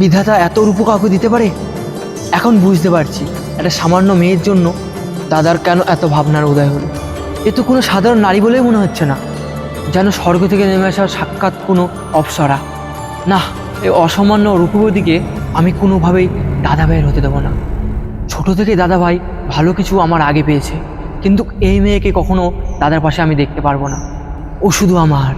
বিধাতা এত রূপ কাউকে দিতে পারে। এখন বুঝতে পারছি একটা সামান্য মেয়ের জন্য দাদার কেন এত ভাবনার উদয় হলো। এ তো কোনো সাধারণ নারী বলেই মনে হচ্ছে না, যেন স্বর্গ থেকে নেমে আসা সাক্ষাৎ কোনো অপ্সরা। না, এই অসামান্য রূপবতীকে আমি কোনোভাবেই দাদাভাইয়ের হতে দেবো না। ছোট থেকে দাদাভাই ভালো কিছু আমার আগে পেয়েছে, কিন্তু এই মেয়েকে কখনো দাদার পাশে আমি দেখতে পারবো না। ও শুধু আমার।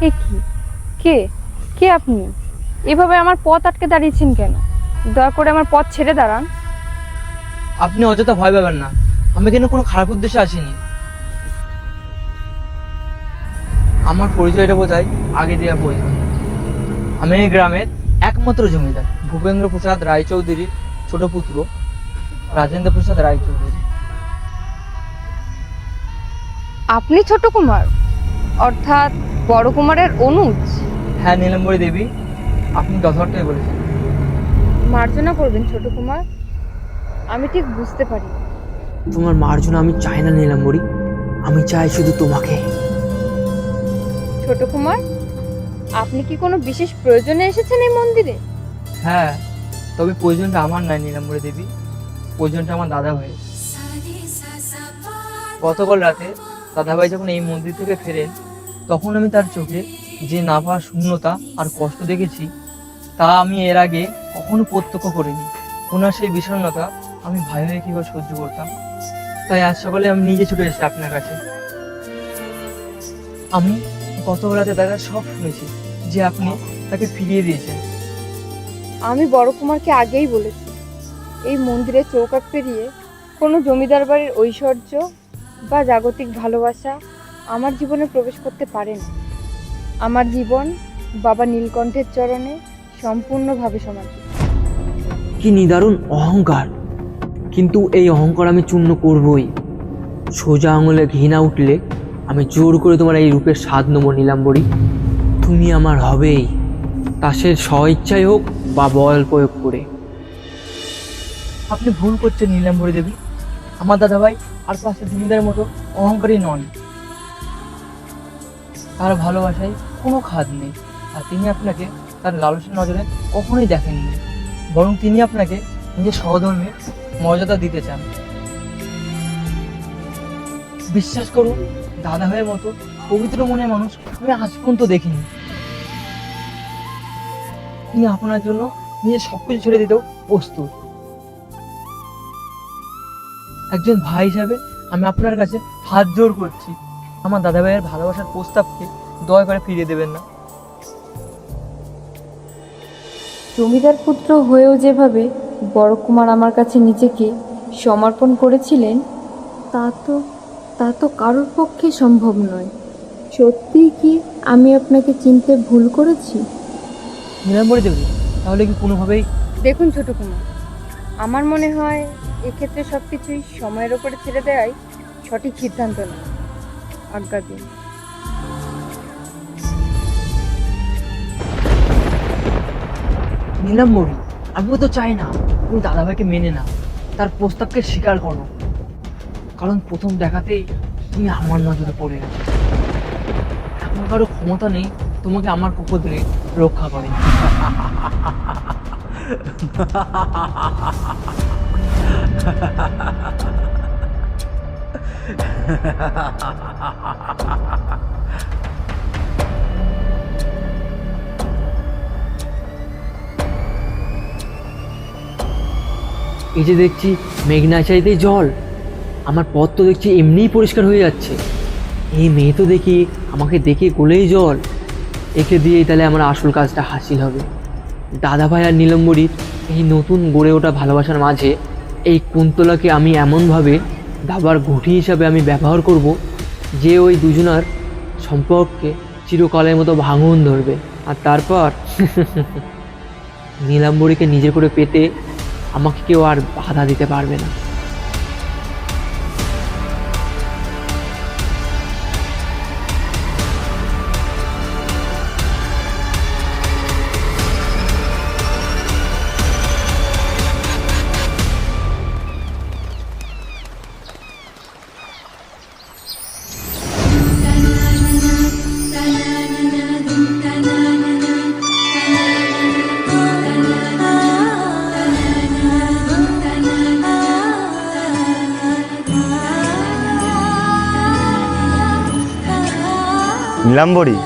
এ কি? কে কে আপনি? এভাবে আমার পথ আটকে দাঁড়িয়েছেন কেন? দয়া করে আমার পথ ছেড়ে দাঁড়ান। আপনি অযথা ভয় পাবেন না, আমি কিন্তু কোনো খারাপ উদ্দেশ্যে আসিনি। আমার পরিচয়টা বোঝাই আগে দেওয়া প্রয়োজন। আমি এই গ্রামের একমাত্র জমিদার ভূপেন্দ্র প্রসাদ রায়চৌধুরীর ছোট পুত্র রাজেন্দ্র প্রসাদ রায়চৌধুরী। আপনি ছোট কুমার, অর্থাৎ বড় কুমারের অনুজ? হ্যাঁ নীলাম্বরী দেবী, আপনি যথার্থই বলেছেন। মার্জনা করবেন ছোট কুমার, আমি ঠিক বুঝতে পারি। তোমার মার্জনা আমি চাই না নীলাম্বরী, আমি চাই শুধু তোমাকে। ছোট কুমার, আপনি কি কোনো বিশেষ প্রয়োজনে এসেছেন এই মন্দিরে? হ্যাঁ, তবে প্রয়োজনটা আমার নয় নীলাম্বরী দেবী, প্রয়োজনটা আমার দাদা ভাই। গতকাল রাতে দাদাভাই যখন এই মন্দির থেকে ফেরেন, তখন আমি তার চোখে যে না পাওয়া শূন্যতা আর কষ্ট দেখেছি, তা আমি এর আগে কখনো প্রত্যক্ষ করিনি। ওনার সেই বিষণ্ণতা আমি ভয় হয়ে কীভাবে সহ্য করতাম। তাই আজ সকালে আমি নিজে ছুটে এসেছি আপনার কাছে। আমি গতকাল রাতে দাদা সব শুনেছি যে আপনি তাকে ফিরিয়ে দিয়েছেন। আমি বড় কুমারকে আগেই বলেছি, এই মন্দিরে চৌকাঠ পেরিয়ে কোনো জমিদার বাড়ির ঐশ্বর্য বা জাগতিক ভালোবাসা আমার জীবনে প্রবেশ করতে পারে না। আমার জীবন বাবা নীলকণ্ঠের চরণে সম্পূর্ণভাবে সমর্পিত। কি নিদারুণ অহংকার! কিন্তু এই অহংকার আমি চূর্ণ করবই। সোজা আঙুলে ঘৃণা উঠলে আমি জোর করে তোমার এই রূপের স্বাদ নেব নীলাম্বরী। তুমি আমার হবেই, তা সে স্বইচ্ছাই হোক বা বল প্রয়োগ করে। আপনি ভুল করছেন নীলাম্বরী দেবী, আমার দাদাভাই আর পাশে জমিদারের মতো অহংকারী নন। তার ভালোবাসায় কোনো খাদ নেই, আর তিনি আপনাকে তার লালসের নজরে কখনোই দেখেননি। বরং তিনি আপনাকে নিজের সহধর্মে মর্যাদা দিতে চান। বিশ্বাস করুন, দাদা ভাইয়ের মতো পবিত্র মনের মানুষ আমি আজ পর্যন্ত দেখিনি। তিনি আপনার জন্য নিজের সবকিছু ছেড়ে দিতেও প্রস্তুত। একজন ভাই হিসাবে আমি আপনার কাছে হাত জোড় করছি, আমার দাদা ভাইয়ের ভালোবাসার প্রস্তাবকে দয়া করে ফিরিয়ে দেবেন না। জমিদার পুত্র হয়েও যেভাবে বড় কুমার আমার কাছে নিজেকে সমর্পণ করেছিলেন, তা তো কারোর পক্ষে সম্ভব নয়। সত্যিই কি আমি আপনাকে চিনতে ভুল করেছি? নীলাম্বরী দেবী, তাহলে কি কোনোভাবেই? দেখুন ছোট কুমার, আমার মনে হয় এক্ষেত্রে সব কিছুই সময়ের ওপরে ছেড়ে দেওয়াই সঠিক সিদ্ধান্ত নয়। আজ্ঞা দিন। নীলাম্বরী, আমিও তো চাই না তুমি দাদাভাইকে মেনে নাও, তার প্রস্তাবকে স্বীকার করো। কারণ প্রথম দেখাতেই তুমি আমার নজরে পড়ে গেছো। এখন কারো ক্ষমতা নেই তোমাকে আমার পক্ষ থেকে রক্ষা করে। এই যে দেখছি মেঘনা চাইতেই জল, আমার পথ তো দেখছি এমনিই পরিষ্কার হয়ে যাচ্ছে। এই মেয়ে তো দেখি আমাকে দেখে গলেই জল, একে দিয়েই তাহলে আমার আসল কাজটা হাসিল হবে। দাদাভাই আর নীলাম্বরীর এই নতুন গড়ে ওঠা ভালোবাসার মাঝে এই কুন্তলাকে আমি এমনভাবে দাবার ঘুঁটি হিসাবে আমি ব্যবহার করব যে ওই দুজনার সম্পর্ককে চিরকালের মতো ভাঙন ধরবে। আর তারপর নীলাম্বরীকে নিজে করে পেতে আমাকে কেউ আর বাধা দিতে পারবে না। নীলাম্বরী,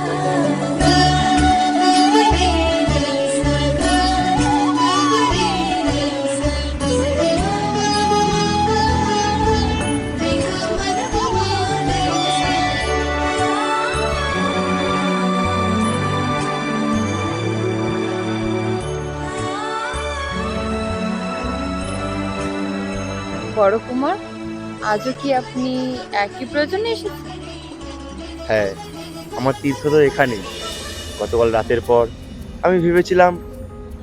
বড় কুমার, আজও কি আপনি একই প্রয়োজনে এসেছেন? হ্যাঁ, আমার তীর্থ তো এখানেই। গতকাল রাতের পর আমি ভেবেছিলাম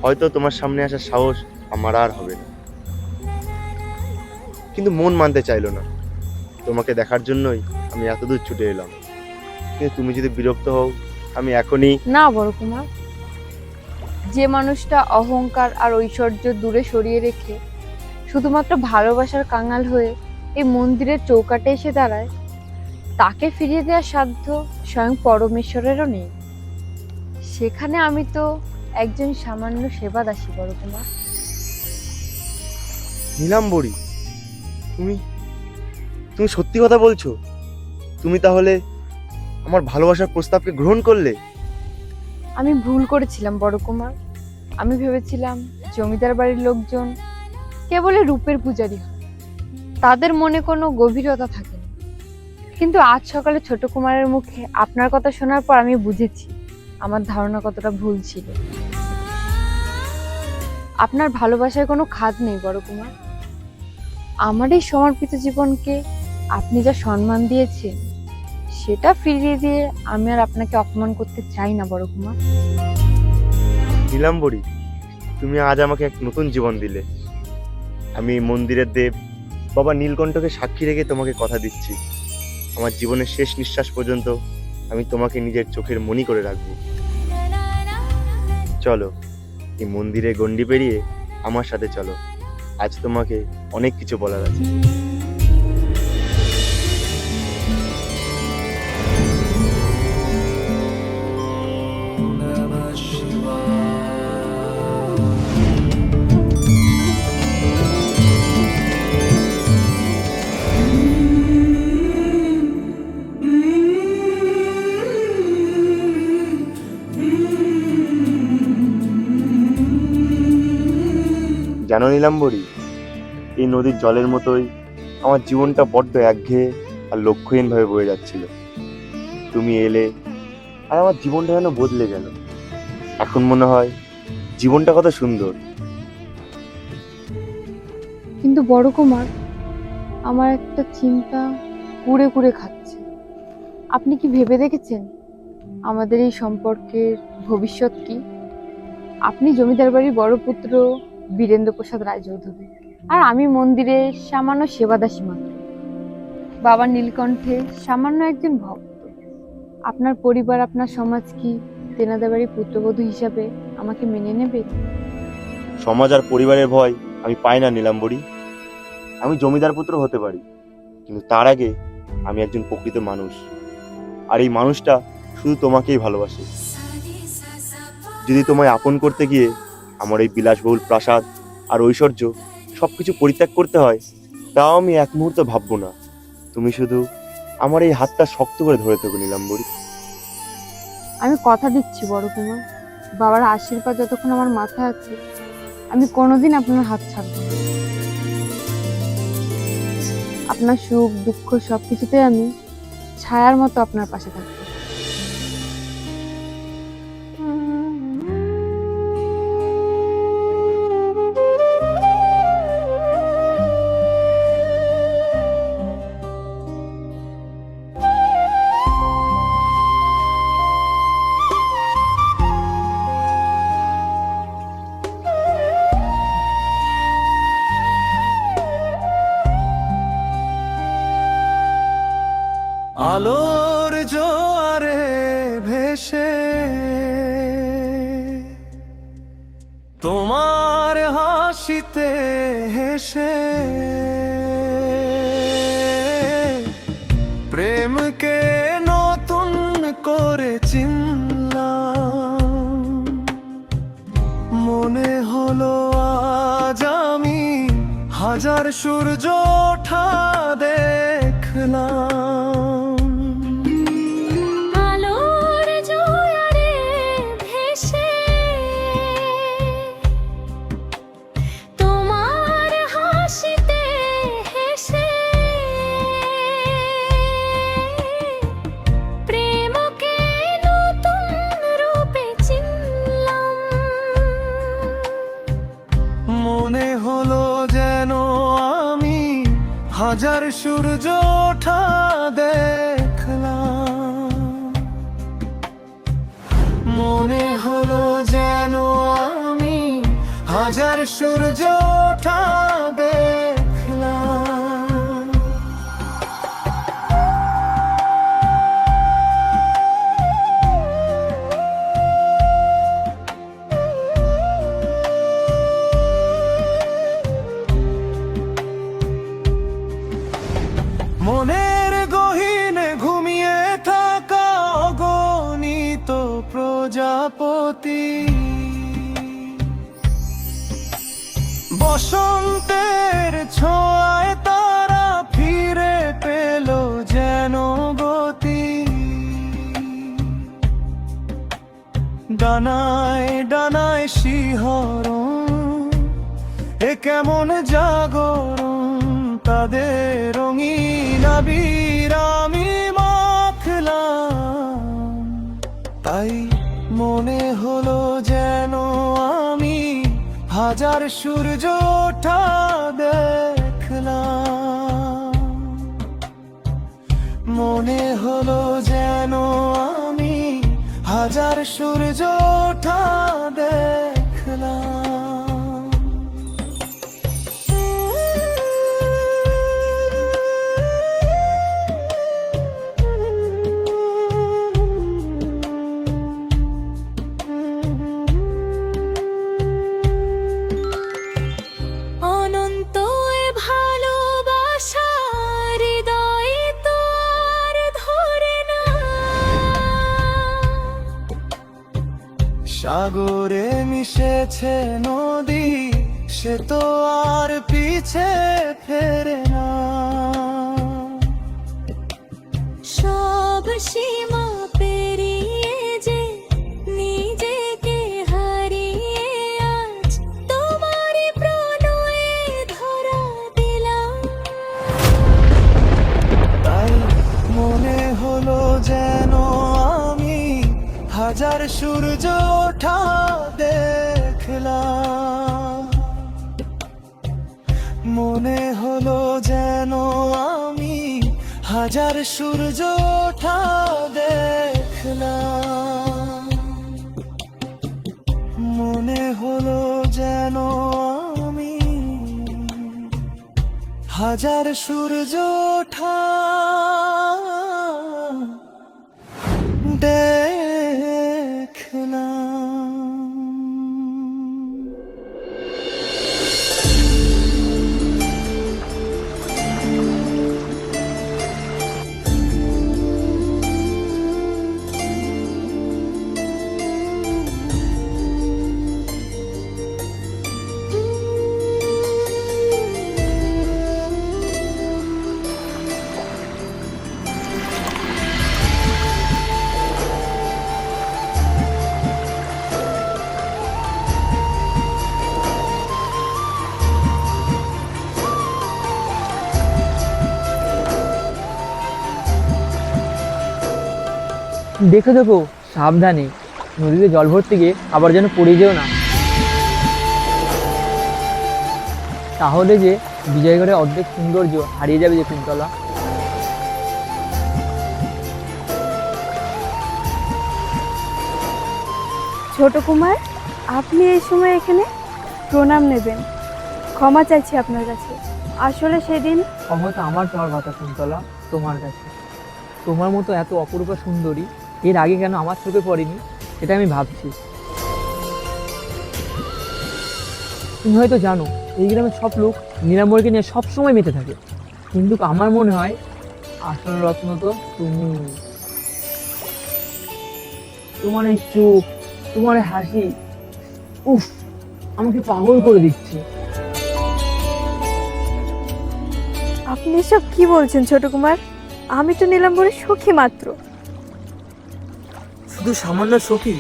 হয়তো তোমার সামনে আসার সাহস আমার আর হবে না, কিন্তু মন মানতে চাইলো না। তোমাকে দেখার জন্যই আমি এতদূর ছুটে এলাম, কিন্তু তুমি যদি বিরক্ত হও আমি এখনই। না বড় কুমার, যে মানুষটা অহংকার আর ঐশ্বর্য দূরে সরিয়ে রেখে শুধুমাত্র ভালোবাসার কাঙাল হয়ে এই মন্দিরের চৌকাটে এসে দাঁড়ায়, তাকে ফিরিয়ে দেওয়ার সাধ্য স্বয়ং পরমেশ্বরেরও নেই। সেখানে আমি তো একজন সামান্য সেবাদাসী বড় কুমার। নীলাম্বরী, তুমি তুমি সত্যি কথা বলছো? তুমি তাহলে আমার ভালোবাসার প্রস্তাবকে গ্রহণ করলে? আমি ভুল করেছিলাম বড় কুমার। আমি ভেবেছিলাম জমিদার বাড়ির লোকজন কেবলই রূপের পূজারী হয়, তাদের মনে কোনো গভীরতা থাকে না। কিন্তু আজ সকালে ছোট কুমারের মুখে আপনার কথা শোনার পর আমি বুঝেছি আমার ধারণা কতটা ভুল ছিল। আপনার ভালোবাসায় কোনো খাদ নেই বড় কুমার। আমার এই সমর্পিত জীবনকে আপনি যা সম্মান দিয়েছেন সেটা ফিরিয়ে দিয়ে আমি আর আপনাকে অপমান করতে চাই না বড় কুমার। নীলাম্বরী, তুমি আজ আমাকে এক নতুন জীবন দিলে। আমি এই মন্দিরের দেব বাবা নীলকণ্ঠকে সাক্ষী রেখে তোমাকে কথা দিচ্ছি, আমার জীবনের শেষ নিঃশ্বাস পর্যন্ত আমি তোমাকে নিজের চোখের মণি করে রাখবো। চলো, এই মন্দিরে গণ্ডি পেরিয়ে আমার সাথে চলো। আজ তোমাকে অনেক কিছু বলার আছে। জানো নীলাম্বরী, এই নদীর জলের মতোই আমার জীবনটা বড্ড একঘেয়ে আর লক্ষ্যহীনভাবে বয়ে যাচ্ছিল। তুমি এলে আর আমার জীবনটা যেন বদলে গেল। এখন মনে হয় জীবনটা কত সুন্দর। কিন্তু বড় কুমার, আমার একটা চিন্তা কুড়ে কুড়ে খাচ্ছে। আপনি কি ভেবে দেখেছেন আমাদের এই সম্পর্কের ভবিষ্যৎ কি? আপনি জমিদার বাড়ির বড় পুত্র বীরেন্দ্র প্রসাদ রায়চৌধুরী, আর আমি মন্দিরে সামান্য সেবাদাসী মাত্র, বাবা নীলকণ্ঠে সামান্য একজন ভক্ত। আপনার পরিবার, আপনার সমাজ কি তেনাদের বাড়ির পুত্রবধূ হিসাবে আমাকে মেনে নেবে? সমাজ আর পরিবারের ভয় আমি পাই না নীলাম্বরী। আমি জমিদার পুত্র হতে পারি, কিন্তু তার আগে আমি একজন প্রকৃত মানুষ, আর এই মানুষটা শুধু তোমাকেই ভালোবাসে। যদি তোমায় আপন করতে গিয়ে আমার এই বিলাসবহুল প্রাসাদ আর ঐশ্বর্য সবকিছু পরিত্যাগ করতে হয়, তাও আমি এক মুহূর্ত ভাববো না। তুমি শুধু আমার এই হাতটা শক্ত করে ধরে থেকো নীলাম্বরী। আমি কথা দিচ্ছি বড় কুমার, বাবার আশীর্বাদ যতক্ষণ আমার মাথায় আছে আমি কোনোদিন আপনার হাত ছাড়ব না। আপনার সুখ দুঃখ সবকিছুতে আমি ছায়ার মতো আপনার পাশে থাকবো। আলোর জোয়ারে ভেসে তোমার হাসিতে হেসে প্রেমকে নতুন করে চিনলাম। মনে হলো আজ আমি হাজার সূর্য ওঠা দেখলাম। আলো মনে হলো যেন আমি হাজার সূর্য ওঠা দেখলাম। মনে হলো যেন আমি হাজার সূর্য ওঠা দেখলাম। মনের গহীনে ঘুমিয়ে থাকা অগণিত প্রজাপতি, বসন্তের ছোঁয়ায় তারা ফিরে পেল যেন গতি। ডানায় ডানায় শিহরণ, এ কেমন জাগরণ, তাদের রঙিন আবির আমি মাখলাম। তাই মনে হলো যেন আমি হাজার সূর্য ওঠা দেখলাম। মনে হলো যেন আমি হাজার সূর্য ওঠা দেখলাম। অনন্ত এ ভালোবাসা হৃদয়ে তো আর ধরে না। সাগরে মিশেছে নদী, সে তো আর পিছে ফেরে না। সব সীমা পেরিয়ে যে নিজেকে হারিয়ে আজ তোমারই প্রণয়ে ধরা দিলাম। তাই মনে হলো যেন আমি হাজার সূর্য ওঠা দেখলাম। মনে হলো যেন আমি হাজার সূর্য ওঠা দেখলাম। মনে হলো যেন আমি হাজার সূর্য ওঠা দেখলাম। দেখো দেখো, সাবধানে, নদীতে জল ভরতে গিয়ে আবার যেন পড়ে যেও না। তাহলে যে বিজয়গড়ের অর্ধেক সৌন্দর্য হারিয়ে যাবে যে কুন্তলা। ছোট কুমার, আপনি এই সময় এখানে? প্রণাম নেবেন, ক্ষমা চাইছি আপনার কাছে। আসলে সেদিন ক্ষমতা আমার চাওয়ার কথা কুন্তলা, তোমার কাছে। তোমার মতো এত অপরূপা সুন্দরী এর আগে কেন আমার চোখে পড়েনি সেটা আমি ভাবছি। তুমি হয়তো জানো এই গ্রামের সব লোক নীলাম্বরকে নিয়ে সবসময় মেতে থাকে, কিন্তু আমার মনে হয় আসল রত্ন তো তুমি। তোমার এই চোখ, তোমার এই হাসি, উফ, আমাকে পাগল করে দিচ্ছে। আপনি সব কি বলছেন ছোট কুমার? আমি তো নীলাম্বরের সখী মাত্র। শুধু সামান্য সখী?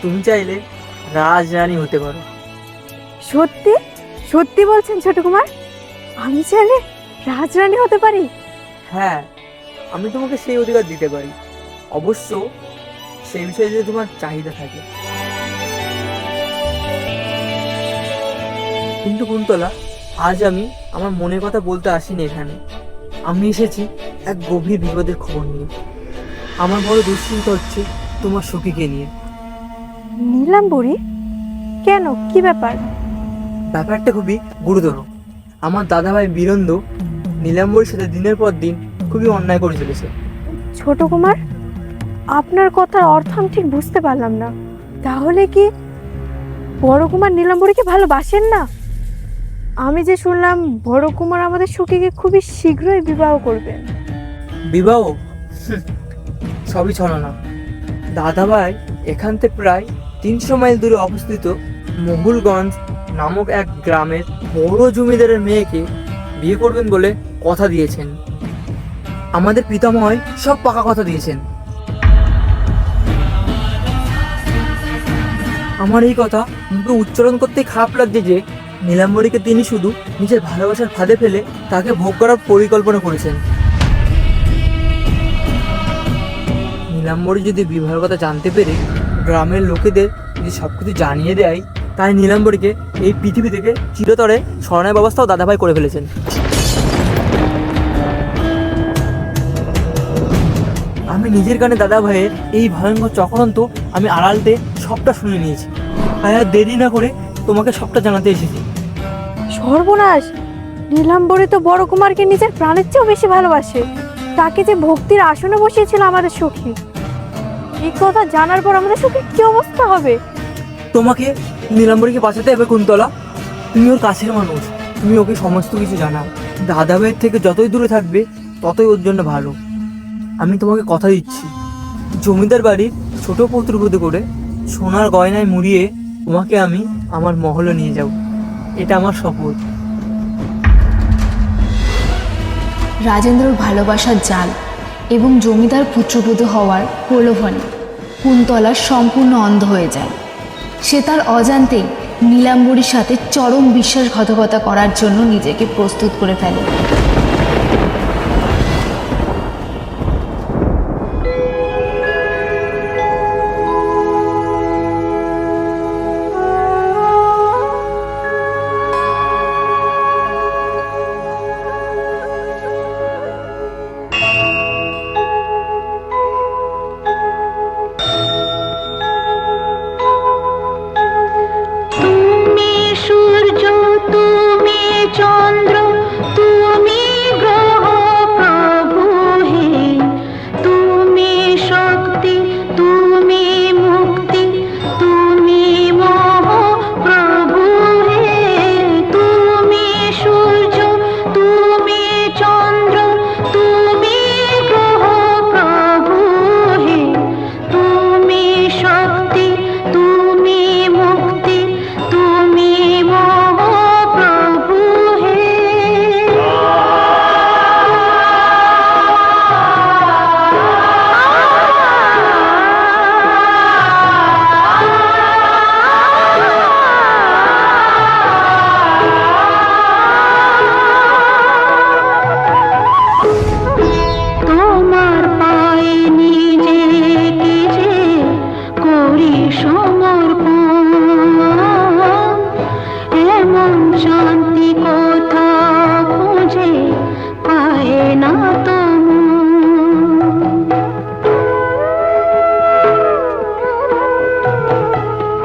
তুমি চাইলে রাজরানী হতে পারো। সত্যি সত্যি বলছেন ছোট কুমার? আমি চাইলে রাজরানী হতে পারি? হ্যাঁ, আমি তোমাকে সেই অধিকার দিতে পারি, অবশ্য সেই বিষয়ে যদি তোমার চাহিদা থাকে। কিন্তু কুন্তলা, আজ আমি আমার মনের কথা বলতে আসিনি এখানে। আমি এসেছি এক গভীর বিপদের খবর নিয়ে। আমার বড় দুশ্চিন্তা হচ্ছে তোমার সখীকে নিয়ে। নীলাম্বরী? কেন, কি ব্যাপার? ব্যাপারটা খুবই গুরুতর। আমার দাদাভাই বীরেন্দ্র নীলাম্বরীর সাথে দিনের পর দিন খুবই অন্যায় করে চলেছে। ছোট কুমার, আপনার কথার অর্থ আমি ঠিক বুঝতে পারলাম না। তাহলে কি বড় কুমার নীলাম্বরীকে ভালোবাসেন না? আমি যে শুনলাম বড় কুমার আমাদের সখীকে খুবই শীঘ্রই বিবাহ করবেন। বিবাহ? সবই ছলনা। দাদাভাই এখান থেকে প্রায় 300 মাইল দূরে অবস্থিত মহুলগঞ্জ নামক এক গ্রামের বড় জমিদারের মেয়েকে বিয়ে করবেন বলে কথা দিয়েছেন। আমাদের পিতামহ সব পাকা কথা দিয়েছেন। আমার এই কথা মুখে উচ্চারণ করতে খারাপ লাগছে যে নীলাম্বরীকে তিনি শুধু নিজের ভালোবাসার ফাঁদে ফেলে তাকে ভোগ করার পরিকল্পনা করেছেন। নীলাম্বরী যদি বিবাহের কথা জানতে পেরে গ্রামের লোকেদের যদি সবকিছু জানিয়ে দেয়, তাই নীলাম্বরীকে এই পৃথিবী থেকে চিরতরে স্মরণের ব্যবস্থাও দাদাভাই করে ফেলেছেন। আমি নিজের কানে দাদাভাইয়ের এই ভয়ঙ্কর চক্রান্ত আমি আড়ালতে সবটা শুনে নিয়েছি। আর দেরি না করে তোমাকে সবটা জানাতে এসেছি। সর্বনাশ! নীলাম্বরী তো বড় কুমারকে নিজের প্রাণের চেয়েও বেশি ভালোবাসে। তাকে যে ভক্তির আসনে বসিয়েছিল আমাদের সখী, এই কথা জানার পর আমাদের সখীর কি অবস্থা হবে? তোমাকে নীলাম্বরীকে বাঁচাতে হবে কুন্তলা। তুমি ওর কাছের মানুষ, তুমি ওকে সমস্ত কিছু জানাও। দাদাভাইয়ের থেকে যতই দূরে থাকবে ততই ওর জন্য ভালো। আমি তোমাকে কথা দিচ্ছি, জমিদার বাড়ির ছোট পুত্রবধূ করে সোনার গয়নায় মুড়িয়ে তোমাকে আমি আমার মহলে নিয়ে যাব। এটা আমার শপথ। রাজেন্দ্রর ভালোবাসার জাল এবং জমিদার পুত্রবধূ হওয়ার প্রলোভনে কুন্তলা সম্পূর্ণ অন্ধ হয়ে যায়। সে তার অজান্তেই নীলাম্বরীর সাথে চরম বিশ্বাসঘাতকতা করার জন্য নিজেকে প্রস্তুত করে ফেলে। তুমি সূর্য, তুমি চন্দ্র, তুমি গ্রহ প্রভু হে। তুমি শক্তি, তুমি মুক্তি, তুমি মোহ প্রভু হে। তুমি সূর্য, তুমি চন্দ্র, তুমি গ্রহ প্রভু হে। তুমি শক্তি, তুমি মুক্তি, তুমি মোহ প্রভু হে। তোমার পায়ে নিজেকে যে করি সমর্পণ, এমন শান্তি কোথা খুঁজে পায় না তো মন।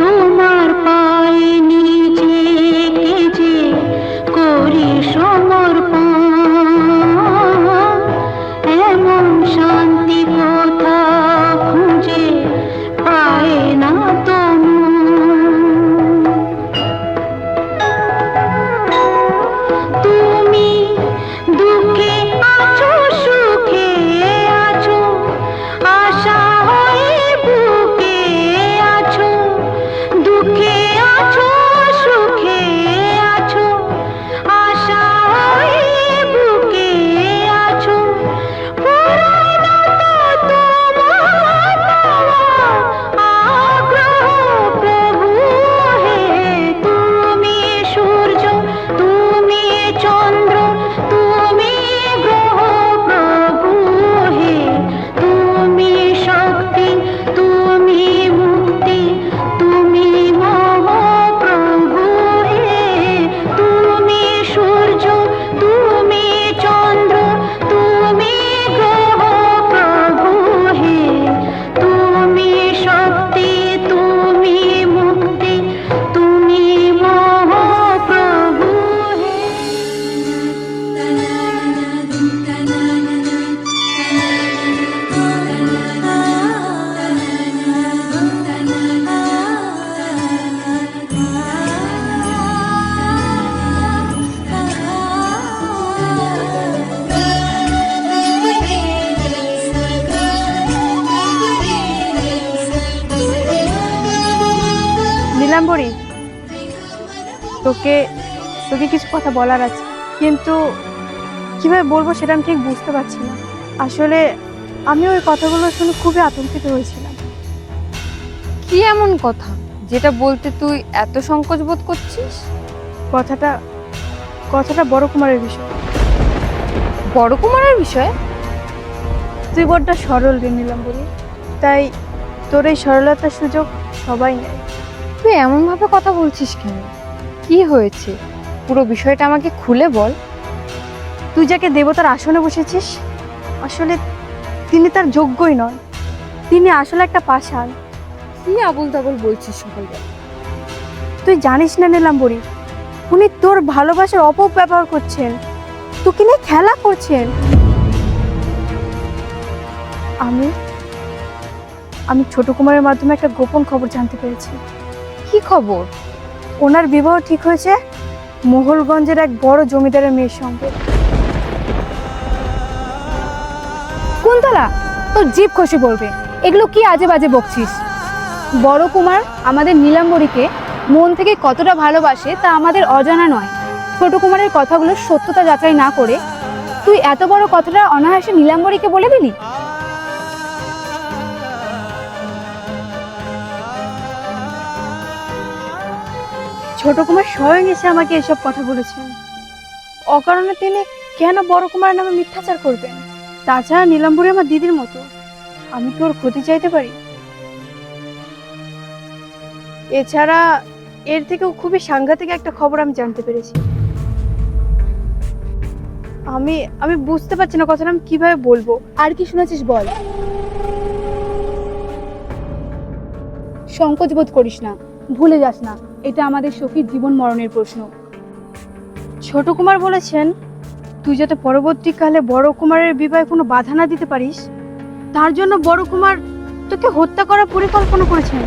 তোমার পায়ে নিজেকে যে করি সমর্পণ, এমন শান্তি কোথা খুঁজে পায় না তো মন। তুমি দুঃখে আছো তোকে তোকে কিছু কথা বলার আছে, কিন্তু কিভাবে বলবো সেটা আমি ঠিক বুঝতে পারছি না। আসলে আমি ওই কথাগুলো শুনে খুবই আতঙ্কিত হয়েছিলাম। কি এমন কথা যেটা বলতে তুই এত সংকোচ বোধ করছিস? কথাটা কথাটা বড় কুমারের বিষয়। বড় কুমারের বিষয়ে? তুই বড্ড সরল রে নীলাম্বরী, তাই তোর এই সরলতার সুযোগ সবাই নেয়। তুই এমন ভাবে কথা বলছিস কেন? কি হয়েছে পুরো বিষয়টা আমাকে খুলে বল। তুই যাকে দেবতার আসনে বসেছিস, আসলে তিনি তার যোগ্যই নয়। তিনি আসলে একটা পাষাণ। কি আবুল তাবুল বলছিস সকালবেলা? তুই জানিস না নীলাম্বরী, উনি তোর ভালোবাসার অপব্যবহার করছেন, তোকে নিয়ে খেলা করছেন। আমি আমি ছোট কুমারের মাধ্যমে একটা গোপন খবর জানতে পেরেছি। কি খবর? ওনার বিবাহ ঠিক হয়েছে মোহলগঞ্জের এক বড় জমিদারের মেয়ের সঙ্গে। কুন্তলা, তোর জিভ খসে পড়বে। এগুলো কি আজে বাজে বকছিস? বড় কুমার আমাদের নীলাম্বরীকে মন থেকে কতটা ভালোবাসে তা আমাদের অজানা নয়। ছোট কুমারের কথাগুলোর সত্যতা যাচাই না করে তুই এত বড় কথাটা অনায়াসে নীলাম্বরীকে বলে দিলি? ছোট কুমার স্বয়ং এসে আমাকে এসব কথা বলেছেন। অকারণে তিনি কেন বড় কুমারের নামে মিথ্যাচার করবেন? তাছাড়া নীলাম্বরী আমার দিদির মতো, আমি কি ওর ক্ষতি চাইতে পারি? এছাড়া এর থেকেও খুবই সাংঘাতিক একটা খবর আমি জানতে পেরেছি। আমি আমি বুঝতে পারছি না কথাটা আমি কিভাবে বলবো। আর কি শুনেছিস বল। সংকোচ বোধ করিস না, ভুলে যাস না এটা আমাদের সখীর জীবন মরণের প্রশ্ন। ছোট কুমার বলেছেন তুই যাতে পরবর্তীকালে বড় কুমারের বিবাহে কোনো বাধা না দিতে পারিস, তার জন্য বড় কুমার তোকে হত্যা করার পরিকল্পনা করেছেন।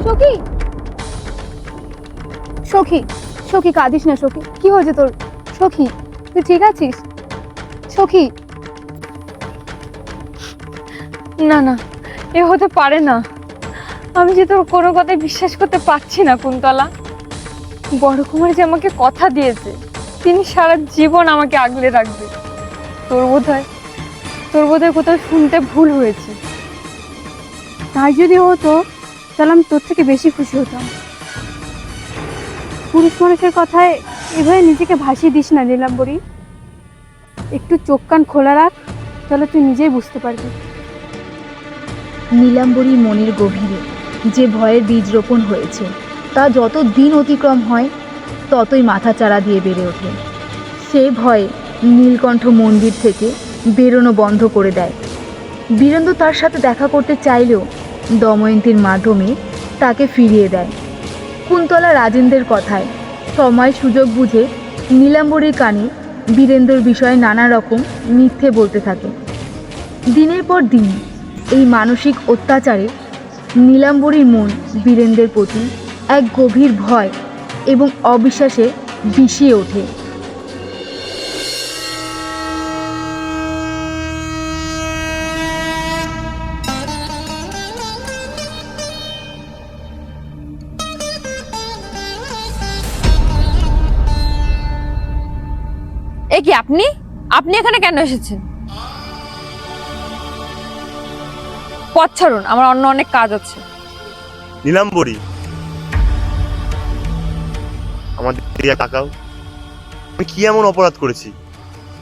সখী, সখী, সখী কাঁদিস না সখী। কি হয়েছে তোর? সখী, তুই ঠিক আছিস? সখী, না না, এ হতে পারে না। আমি যে তোর কোনো কথাই বিশ্বাস করতে পারছি না কুন্তলা। বড় কুমার যে আমাকে কথা দিয়েছে তিনি সারা জীবন আমাকে আগলে রাখবে। তোর বোধহয় কোথাও শুনতে ভুল হয়েছে। তাই যদি হতো তাহলে আমি তোর থেকে বেশি খুশি হতাম। পুরুষ মানুষের কথায় এভাবে নিজেকে ভাসিয়ে দিস না নীলাম্বরী। একটু চোখ কান খোলা রাখ, তাহলে তুই নিজেই বুঝতে পারবি। নীলাম্বরীর মনের গভীরে যে ভয়ের বীজ রোপণ হয়েছে তা যত দিন অতিক্রম হয় ততই মাথাচাড়া দিয়ে বেড়ে ওঠে। সে ভয়ে নীলকণ্ঠ মন্দির থেকে বেরোনো বন্ধ করে দেয়। বীরেন্দ্র তার সাথে দেখা করতে চাইলেও দময়ন্তীর মাধ্যমে তাকে ফিরিয়ে দেয়। কুন্তলা রাজেন্দ্রের কথায় সময় সুযোগ বুঝে নীলাম্বরীর কানে বীরেন্দ্রর বিষয়ে নানা রকম মিথ্যে বলতে থাকে। দিনের পর দিন এই মানসিক অত্যাচারে নীলাম্বরীর মন বীরেন্দ্রের প্রতি এক গভীর ভয় এবং অবিশ্বাসে বিষিয়ে ওঠে। এ কি আপনি আপনি এখানে কেন এসেছেন? পথ ছাড়ুন, আমার অন্য অনেক কাজ আছে। নীলাম্বরী, আমাদের দিকে তাকাও। আমি কি এমন অপরাধ করেছি?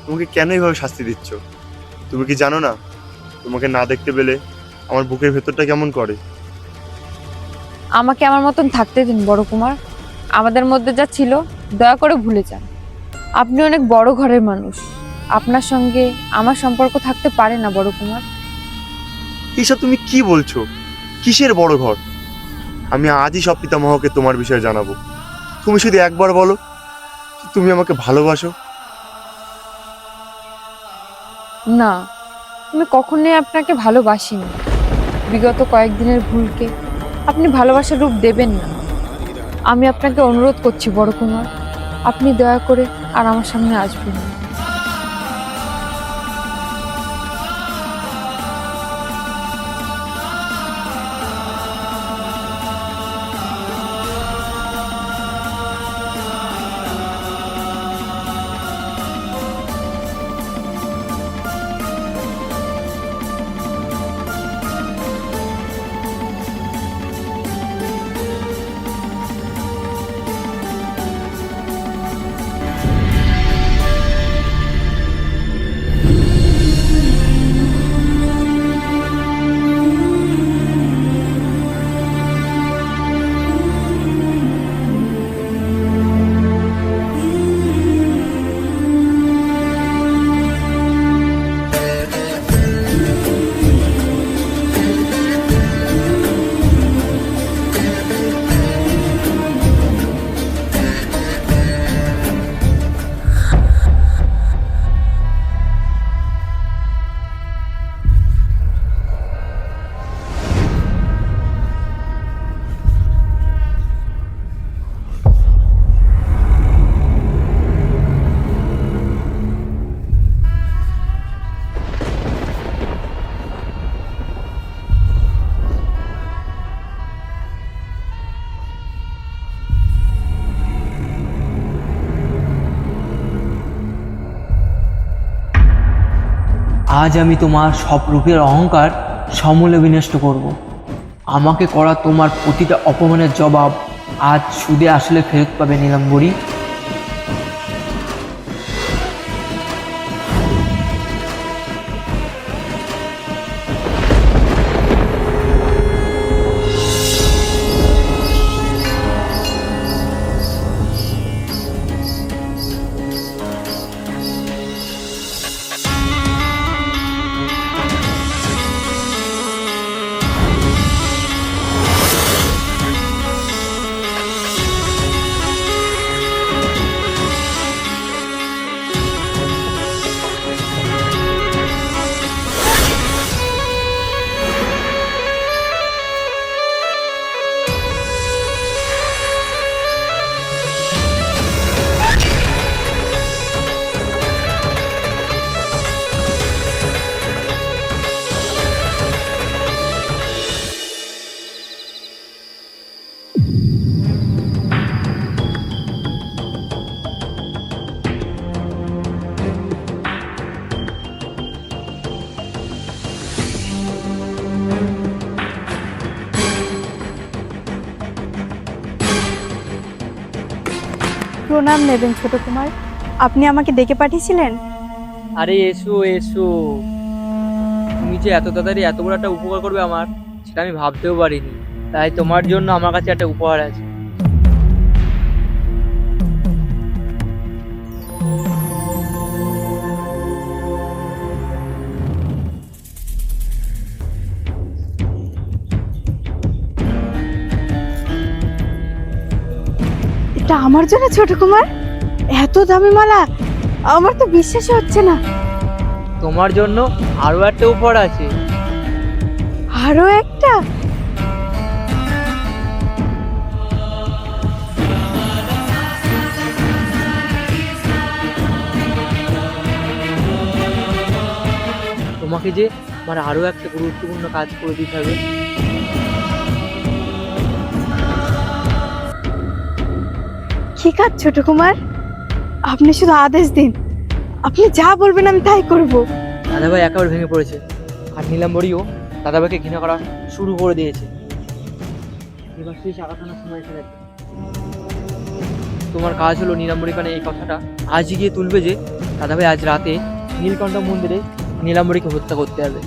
তোমাকে কেন এইভাবে শাস্তি দিচ্ছ? তুমি কি জানো না তোমাকে না দেখতে পেলে আমার বুকের ভেতরটা কেমন করে? আমাকে আমার মতন থাকতে দিন বড় কুমার। আমাদের মধ্যে যা ছিল দয়া করে ভুলে যান। আপনি অনেক বড় ঘরের মানুষ, আপনার সঙ্গে আমার সম্পর্ক থাকতে পারে না বড় কুমার। এইসব তুমি কি বলছো? কিসের বড় ঘর? আমি আজই সব পিতামহকে তোমার বিষয়ে জানাবো। তুমি শুধু একবার বলো তুমি আমাকে ভালোবাসো। না, আমি কখনোই আপনাকে ভালোবাসিনি। বিগত কয়েকদিনের ভুলকে আপনি ভালোবাসার রূপ দেবেন না। আমি আপনাকে অনুরোধ করছি বড় কুমার, আপনি দয়া করে আর আমার সামনে আসবেন না। আজ আমি তোমার সব রূপের অহংকার সমূলে বিনষ্ট করব। আমাকে করা তোমার প্রতিটা অপমানের জবাব আজ সুদে আসলে ফেরত পাবে নীলাম্বরী। প্রণাম নেবেন ছোট কুমার, আপনি আমাকে ডেকে পাঠিয়েছিলেন? আরে এসো এসো, তুমি যে এত তাড়াতাড়ি এত বড় একটা উপকার করবে আমার, সেটা আমি ভাবতেও পারিনি। তাই তোমার জন্য আমার কাছে একটা উপহার আছে। এটা আমার জন্য ছোট কুমার? এত দামি মালা, আমার তো বিশ্বাসই হচ্ছে না। তোমার জন্য আরো একটা উপহার আছে। আরো একটা? তোমাকে যে আমার আরো একটা গুরুত্বপূর্ণ কাজ করে দিতে হবে। কি কাজ ছোট কুমার? আপনি শুধু আদেশ দিন, আপনি যা বলবেন আমি তাই করব। দাদাভাই একেবারে ভেঙে পড়েছে, আর নীলাম্বরীও দাদাভাইকে ঘৃণা করা শুরু করে দিয়েছে। এবার সেই চাকাখানার সময় এসে গেছে। তোমার কাজ হলো নীলাম্বরী কানে এই কথাটা আজই গিয়ে তুলবে যে দাদাভাই আজ রাতে নীলকণ্ঠ মন্দিরে নীলাম্বরীকে হত্যা করতে হবে।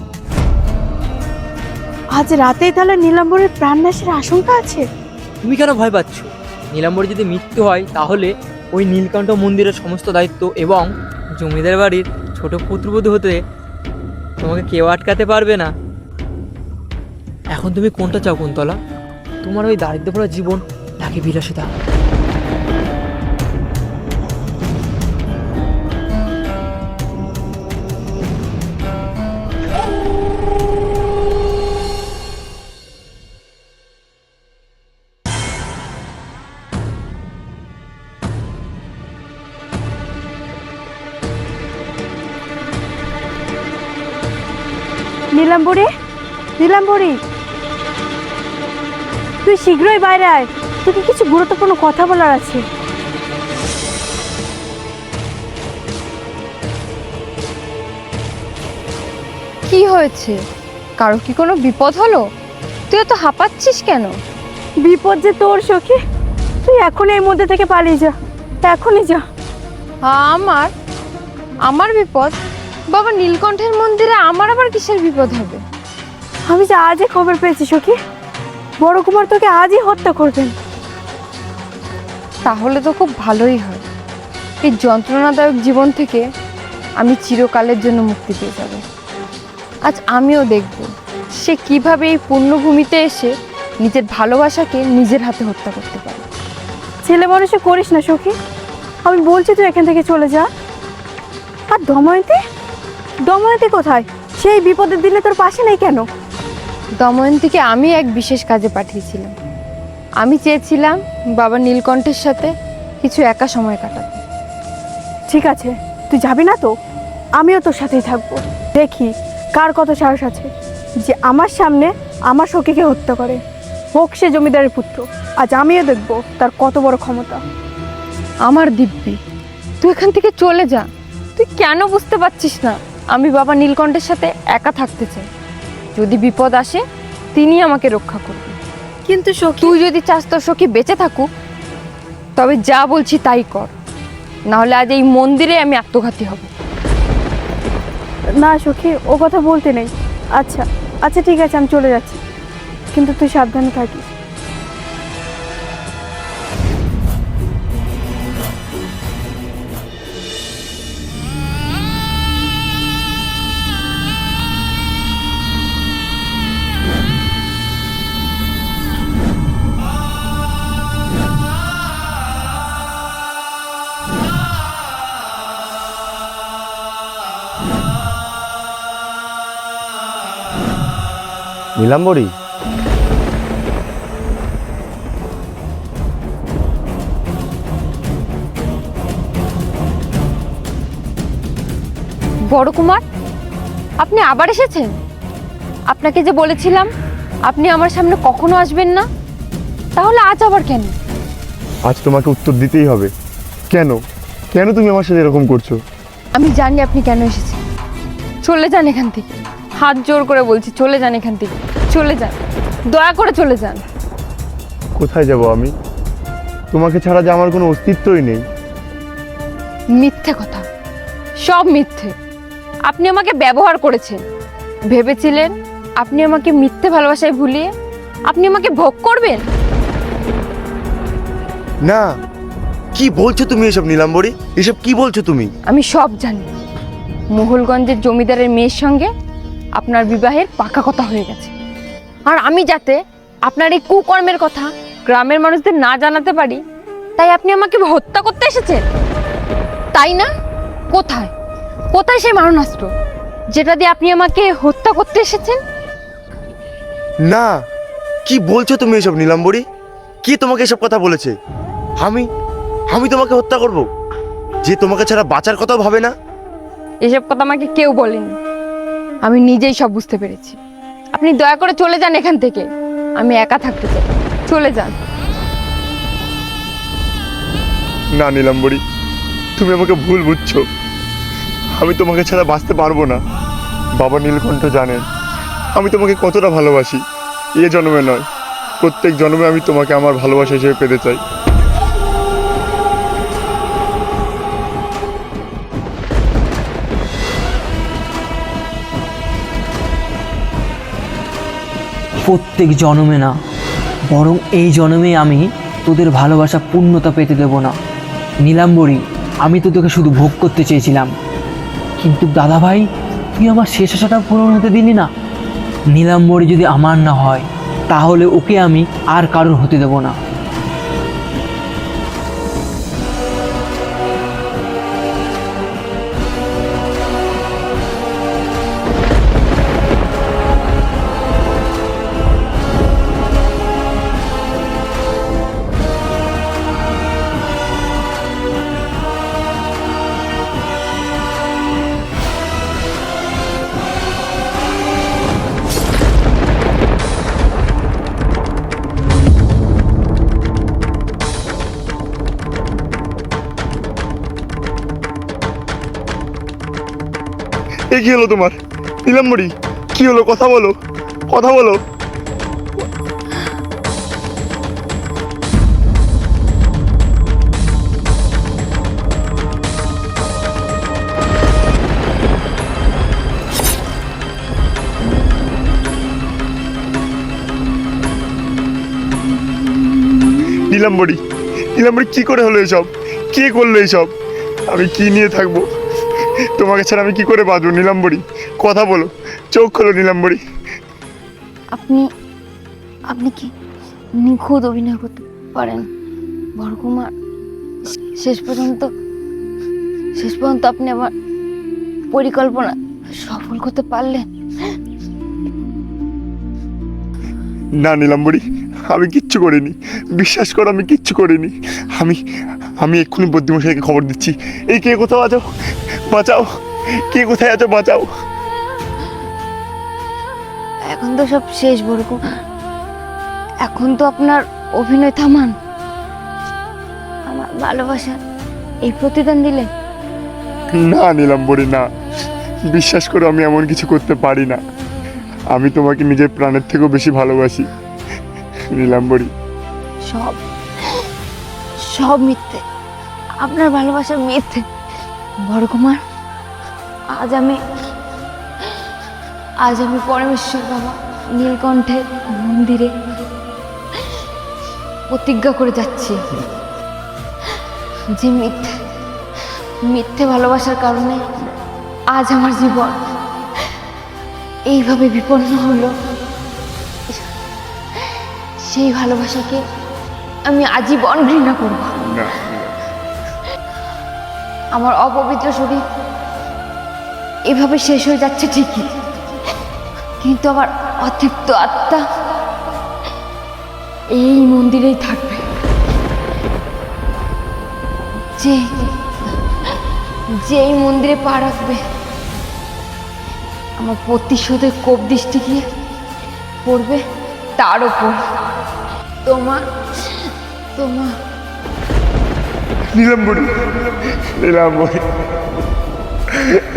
আজ রাতেই তাহলে নীলাম্বরের প্রাণনাশের আশঙ্কা আছে? তুমি কেন ভয় পাচ্ছ? নীলাম্বরী যদি মৃত্যু হয় তাহলে ওই নীলকণ্ঠ মন্দিরের সমস্ত দায়িত্ব এবং জমিদার বাড়ির ছোট পুত্রবধূ হতে তোমাকে কেউ আটকাতে পারবে না। এখন তুমি কোনটা চাও কুন্তলা? তোমার ওই দারিদ্র ভরা জীবন নাকি বিলাসিতা? নীলাম্বরী, নীলাম্বরী, তুই শীঘ্রই বাইরে আয়, তোকে কিছু গুরুত্বপূর্ণ কথা বলার আছে। কি হয়েছে? কারো কি কোনো বিপদ হলো? তুই তো হাঁপাচ্ছিস কেন? বিপদ যে তোর সখী, তুই এখনই এই মধ্যে থেকে পালিয়ে যা, এখনই যা। আমার আমার বিপদ? বাবা নীলকণ্ঠের মন্দিরে আমার আবার কিসের বিপদ হবে? আমি যে আজই খবর পেয়েছি সখী, বড় কুমার তোকে আজই হত্যা করবেন। তাহলে তো খুব ভালোই হয়। এই যন্ত্রণাদায়ক জীবন থেকে আমি চিরকালের জন্য মুক্তি পেয়ে যাব। আজ আমিও দেখব সে কিভাবে এই পুণ্যভূমিতে এসে নিজের ভালোবাসাকে নিজের হাতে হত্যা করতে পারে। ছেলে মানুষে করিস না সখী, আমি বলছি তুই এখান থেকে চলে যা। আর দময়ন্তী, দময়ন্তী কোথায়? সেই বিপদের দিনে তোর পাশে নেই কেন? দময়ন্তীকে আমি এক বিশেষ কাজে পাঠিয়েছিলাম। আমি চেয়েছিলাম বাবা নীলকণ্ঠের সাথে কিছু একা সময় কাটাতে। ঠিক আছে, তুই যাবি না তো? আমিও তোর সাথেই থাকবো। দেখি কার কত সাহস আছে যে আমার সামনে আমার সখীকে হত্যা করে, হোক সে জমিদারের পুত্র। আজ আমিও দেখবো তার কত বড় ক্ষমতা। আমার দিব্যি, তুই এখান থেকে চলে যা। তুই কেন বুঝতে পারছিস না? আমি বাবা নীলকণ্ঠের সাথে একা থাকতে চাই। যদি বিপদ আসে তিনি আমাকে রক্ষা করবেন। কিন্তু সখী, তুই যদি চাস তোর সখী বেঁচে থাকুক, তবে যা বলছি তাই কর, নাহলে আজ এই মন্দিরে আমি আত্মঘাতী হব। না সখী, ও কথা বলতে নেই। আচ্ছা আচ্ছা ঠিক আছে, আমি চলে যাচ্ছি, কিন্তু তুই সাবধানে থাকিস। নীলাম্বরী, বড় কুমার, আপনি আবার এসেছেন? আপনাকে যে বলেছিলাম আপনি আমার সামনে কখনো আসবেন না, তাহলে আজ আবার কেন? আজ তোমাকে উত্তর দিতেই হবে। কেন কেন তুমি আমার সাথে এরকম করছো? আমি জানি আপনি কেন এসেছেন। চলে যান এখান থেকে, হাত জোর করে বলছি, চলে যান এখান থেকে, চলে যান, দয়া করে চলে যান। কোথায় যাব আমি? তোমাকে ছাড়া যে আমার কোনো অস্তিত্বই নেই। মিথ্যে কথা, সব মিথ্যে। আপনি আমাকে ব্যবহার করেছেন, ভেবেছিলেন আপনি আমাকে মিথ্যে ভালোবাসায় ভুলিয়ে আপনি আমাকে ভোগ করবেন। না, কি বলছো তুমি এসব নীলাম্বরী? এসব কি বলছো তুমি? আমি সব জানি। মোহলগঞ্জের জমিদারের মেয়ের সঙ্গে আপনার বিবাহের পাকা কথা হয়ে গেছে, আর আমি যাতে আপনার এই কুকর্মের কথা গ্রামের মানুষদের না জানাতে পারি, তাই আপনি আমাকে হত্যা করতে এসেছেন, তাই না? কোথায় কোথায় সেই মারণাস্ত্র যেটা দিয়ে আপনি আমাকে হত্যা করতে এসেছেন? না, কি বলছো তুমি এসব নীলাম্বরী? কি তোমাকে এসব কথা বলেছে? আমি আমি তোমাকে হত্যা করব, যে তোমাকে ছাড়া বাঁচার কথাও ভাবে না? এসব কথা আমাকে কেউ বলেনি, আমি নিজেই সব বুঝতে পেরেছি। আপনি দয়া করে চলে যান এখান থেকে, আমি একা থাকতে চাই, চলে যান। না নীলাম্বরী, তুমি আমাকে ভুল বুঝছো। আমি তোমাকে ছাড়া বাঁচতে পারবো না। বাবা নীলকণ্ঠ জানেন আমি তোমাকে কতটা ভালোবাসি। এ জন্মে নয়, প্রত্যেক জন্মে আমি তোমাকে আমার ভালোবাসা হিসেবে পেতে চাই। প্রত্যেক জন্মে না, বরং এই জন্মে আমি তোদের ভালোবাসা পূর্ণতা পেতে দেব না। নীলাম্বরী, আমি তো তোকে শুধু ভোগ করতে চেয়েছিলাম, কিন্তু দাদা ভাই তুই আমার শেষ আশাটা পূরণ হতে দিলি না। নীলাম্বরী যদি আমার না হয়, তাহলে ওকে আমি আর কারোর হতে দেব না। এ কি হলো তোমার নীলাম্বরী? কি হলো? কথা বলো, কথা বলো। নীলাম্বরী, নীলাম্বরী কি করে হলো এসব? কে করলো এসব? আমি কি নিয়ে থাকবো? তোমাকে ছাড়া আমি কি করে বাঁচবো? নীলাম্বরী, কথা বলো, চোখ খোলো নীলাম্বরী। আপনি আপনি কি নিখুঁত অভিনয় করতে পারেন বড় কুমার? শেষ পর্যন্ত আপনি আমার পরিকল্পনা সফল করতে পারলেন। না নীলাম্বরী, আমি কিচ্ছু করিনি, বিশ্বাস করো আমি কিচ্ছু করিনি। আমি এক্ষুনি বুদ্ধিমশাইকে খবর দিচ্ছি। এই কে কোথাও আছো? বাঁচাও, কে কোথায় আছো? বাঁচাও। এখন তো সব শেষ বড় কুমার, এখন তো আপনার অভিনয় থামান। আমার ভালোবাসা এই প্রতিদান দিলে? না নীলাম্বরী, না, বিশ্বাস করো আমি এমন কিছু করতে পারি না। আমি তোমাকে নিজের প্রাণের থেকেও বেশি ভালোবাসি নীলাম্বরী। সব সব মিথ্যে, আপনার ভালোবাসা মিথ্যে। বড় কুমার, আজ আমি পরমেশ্বর বাবা নীলকণ্ঠের মন্দিরে প্রতিজ্ঞা করে যাচ্ছি যে মিথ্যে ভালোবাসার কারণে আজ আমার জীবন এইভাবে বিপন্ন হলো, সেই ভালোবাসাকে আমি আজীবন ঘৃণা করব। আমার অপবিত্র শরীর এভাবে শেষ হয়ে যাচ্ছে ঠিকই, কিন্তু আমার অতৃপ্ত আত্মা এই মন্দিরেই থাকবে। যে এই মন্দিরে পা রাখবে, আমার প্রতিশোধের কোপ দৃষ্টি গিয়ে পড়বে তার ওপর। তোমার নীলাম্বরী, নীলাম্বরী,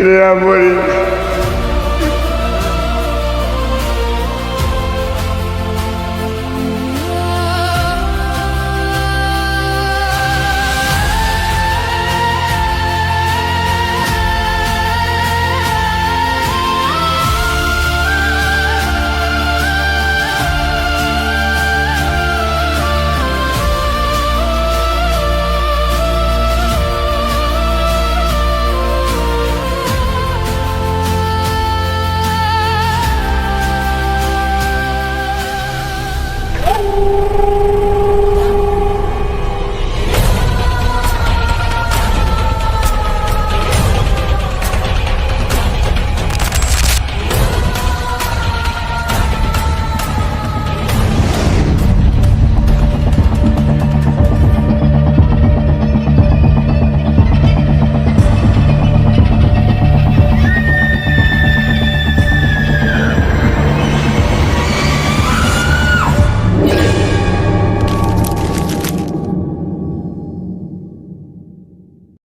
নীলাম্বরী।